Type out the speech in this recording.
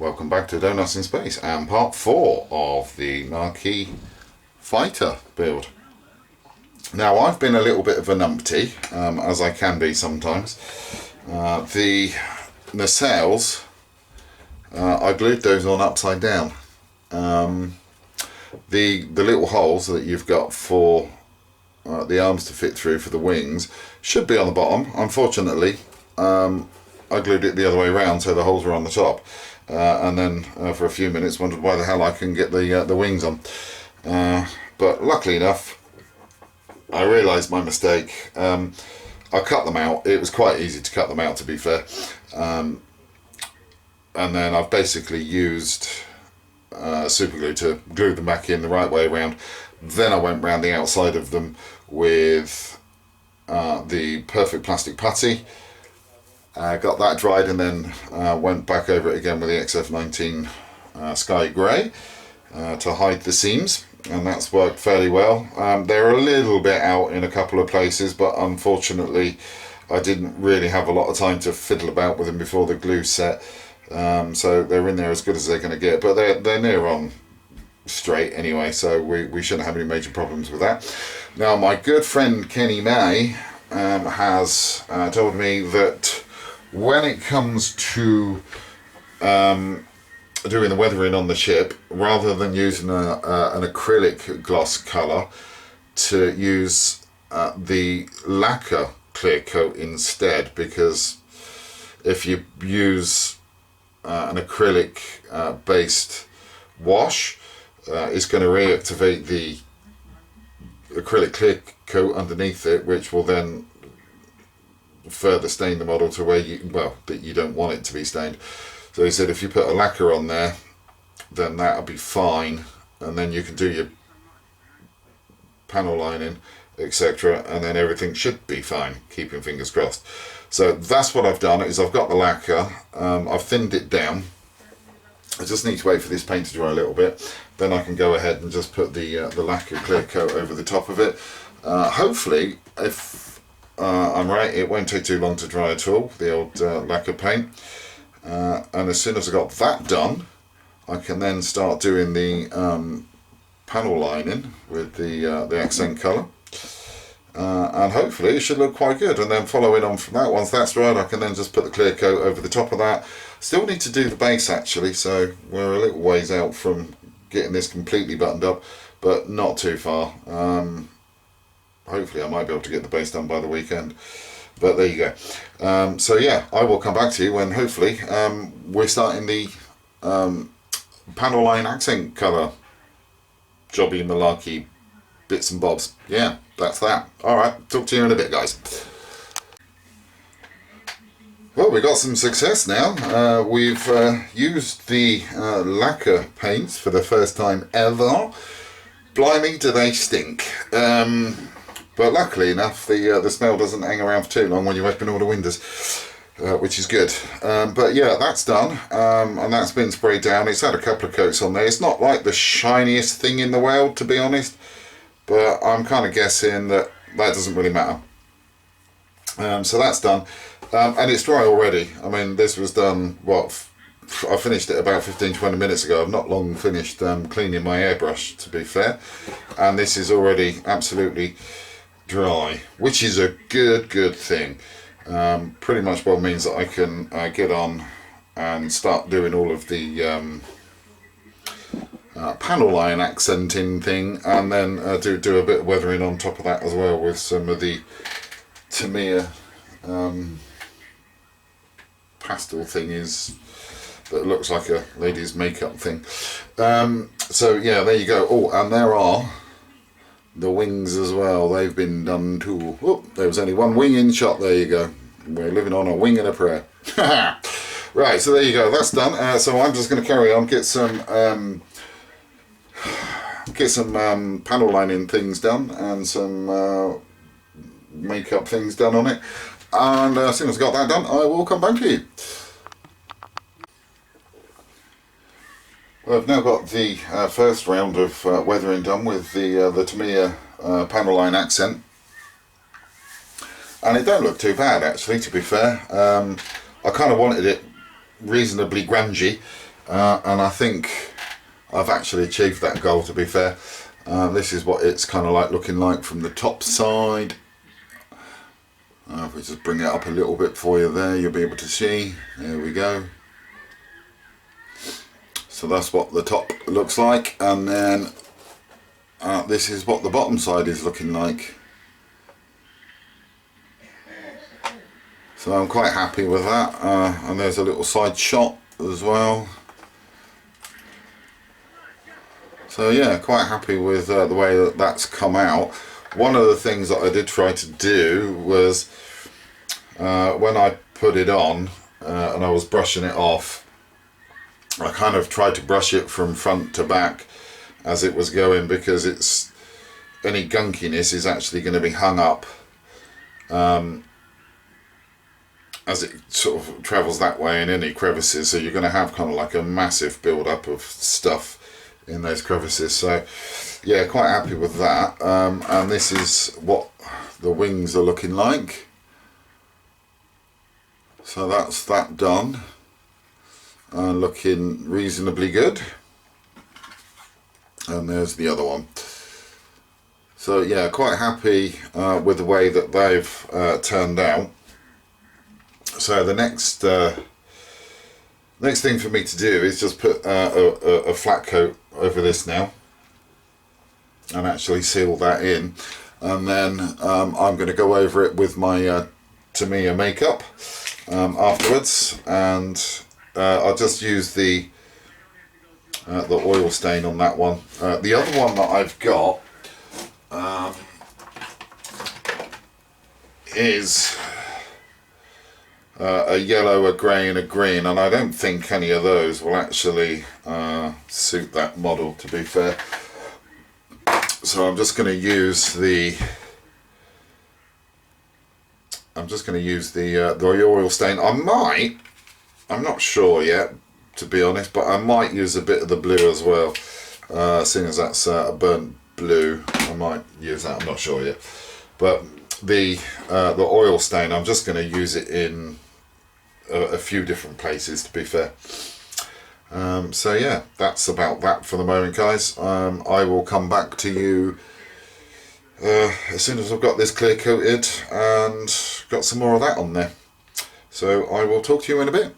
Welcome back to Donuts in Space and part 4 of the Marquis fighter build. Now I've been a little bit of a numpty, as I can be sometimes. The nacelles, I glued those on upside down. The little holes that you've got for the arms to fit through for the wings should be on the bottom. Unfortunately, I glued it the other way around, so the holes were on the top. And then for a few minutes wondered why the hell I couldn't get the wings on. But luckily enough, I realised my mistake. I cut them out. It was quite easy to cut them out, to be fair. And then I've basically used super glue to glue them back in the right way around. Then I went round the outside of them with the perfect plastic putty. Got that dried and then went back over it again with the XF19 Sky Grey to hide the seams, and that's worked fairly well. They're a little bit out in a couple of places, but unfortunately I didn't really have a lot of time to fiddle about with them before the glue set, so they're in there as good as they're going to get, but they're near on straight anyway, so we shouldn't have any major problems with that. Now my good friend Kenny May has told me that when it comes to doing the weathering on the ship, rather than using an acrylic gloss colour, to use the lacquer clear coat instead, because if you use an acrylic based wash, it's going to reactivate the acrylic clear coat underneath it, which will then further stain the model to where that you don't want it to be stained. So he said if you put a lacquer on there, then that'll be fine, and then you can do your panel lining, etc., and then everything should be fine, keeping fingers crossed. So that's what I've done, is I've got the lacquer, I've thinned it down. I just need to wait for this paint to dry a little bit, then I can go ahead and just put the lacquer clear coat over the top of it. Hopefully, if I'm right, it won't take too long to dry at all, the old lacquer paint. And as soon as I got that done, I can then start doing the panel lining with the accent colour. And hopefully it should look quite good. And then following on from that, once that's dried, I can then just put the clear coat over the top of that. Still need to do the base actually, so we're a little ways out from getting this completely buttoned up, but not too far. Hopefully I might be able to get the base done by the weekend, but there you go. So yeah, I will come back to you when hopefully we're starting the panel line accent colour jobby malarkey bits and bobs. Yeah, that's that. Alright, talk to you in a bit, guys. Well, we got some success now. We've used the lacquer paints for the first time ever. Blimey, do they stink. But luckily enough, the smell doesn't hang around for too long when you open all the windows, which is good. But yeah, that's done, and that's been sprayed down. It's had a couple of coats on there. It's not like the shiniest thing in the world, to be honest, but I'm kind of guessing that doesn't really matter. So that's done, and it's dry already. I mean, this was done, I finished it about 15-20 minutes ago. I've not long finished cleaning my airbrush, to be fair, and this is already absolutely dry, which is a good thing. Pretty much what means that I can get on and start doing all of the panel line accenting thing, and then do a bit of weathering on top of that as well with some of the Tamiya pastel thingies that looks like a lady's makeup thing. So yeah, there you go. Oh, and there are the wings as well. They've been done too. Oh, there was only one wing in shot. There you go. We're living on a wing and a prayer. Right, so there you go. That's done. So I'm just going to carry on, get some panel lining things done and some makeup things done on it. And as soon as I've got that done, I will come back to you. Well, I've now got the first round of weathering done with the Tamiya panel line accent, and it don't look too bad actually, to be fair. I kind of wanted it reasonably grungy, and I think I've actually achieved that goal, to be fair. This is what it's kind of like looking like from the top side. If we just bring it up a little bit for you there, you'll be able to see. There we go. So that's what the top looks like, and then this is what the bottom side is looking like. So I'm quite happy with that, and there's a little side shot as well. So yeah, quite happy with the way that that's come out. One of the things that I did try to do was when I put it on and I was brushing it off, I kind of tried to brush it from front to back as it was going, because it's any gunkiness is actually going to be hung up as it sort of travels that way in any crevices, so you're going to have kind of like a massive build up of stuff in those crevices. So yeah, quite happy with that. And this is what the wings are looking like. So that's that done, and looking reasonably good. And there's the other one. So yeah, quite happy with the way that they've turned out. So the next thing for me to do is just put a flat coat over this now and actually seal that in, and then I'm going to go over it with my Tamiya makeup afterwards, and I'll just use the oil stain on that one. The other one that I've got is a yellow, a grey and a green, and I don't think any of those will actually suit that model, to be fair. So I'm just going to use the the oil stain. I'm not sure yet, to be honest, but I might use a bit of the blue as well, seeing as that's a burnt blue. I might use that, I'm not sure yet. But the oil stain, I'm just going to use it in a few different places, to be fair. So yeah, that's about that for the moment, guys. I will come back to you as soon as I've got this clear coated and got some more of that on there. So I will talk to you in a bit.